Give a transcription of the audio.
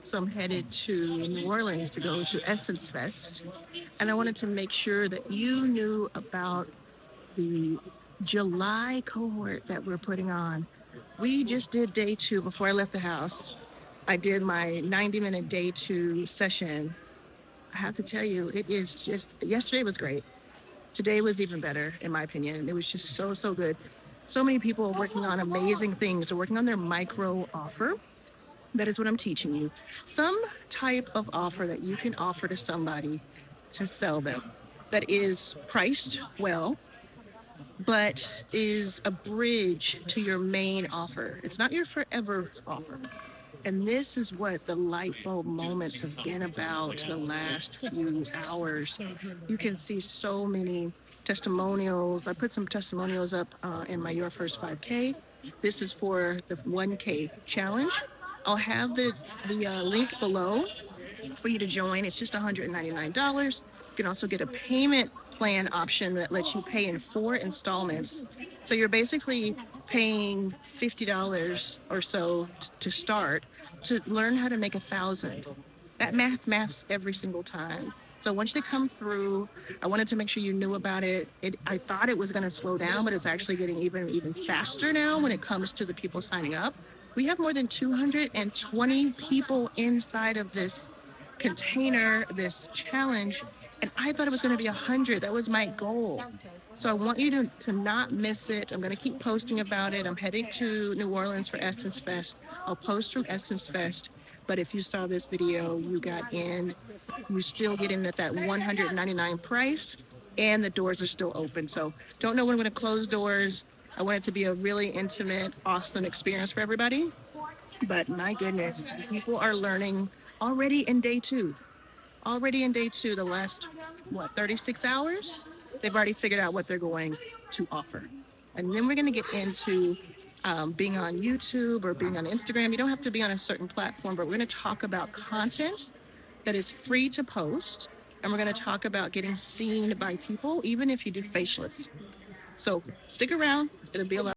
So I'm headed to New Orleans to go to Essence Fest. And I wanted to make sure that you knew about the July cohort that we're putting on. We just did day two before I left the house. I did my 90-minute day two session. I have to tell you, it is just, yesterday was great. Today was even better, in my opinion. It was just so, so good. So many people are working on amazing things. They're working on their micro offer. That is what I'm teaching you. Some type of offer that you can offer to somebody to sell them that is priced well, but is a bridge to your main offer. It's not your forever offer. And this is what the light bulb moments have been about the last few hours. You can see so many testimonials. I put some testimonials up in my Your First 5K. This is for the 1K challenge. I'll have the link below for you to join. It's just $199. You can also get a payment plan option that lets you pay in 4 installments. So you're basically paying $50 or so to start to learn how to make 1,000. That maths every single time. So I want you to come through. I wanted to make sure you knew about it. I thought it was going to slow down, but it's actually getting even faster now when it comes to the people signing up. We have more than 220 people inside of this container, this challenge, and I thought it was going to be 100. That was my goal. So I want you to not miss it. I'm going to keep posting about it. I'm heading to New Orleans for Essence Fest. I'll post from Essence Fest. But if you saw this video, you got in, you still get in at that 199 price, and the doors are still open. So don't know when I'm going to close doors. I want it to be a really intimate, awesome experience for everybody. But my goodness, people are learning already in day two. Already in day two, the last, 36 hours, they've already figured out what they're going to offer. And then we're going to get into being on YouTube or being on Instagram. You don't have to be on a certain platform, but we're going to talk about content that is free to post. And we're going to talk about getting seen by people, even if you do faceless. So stick around. It'll be a lot.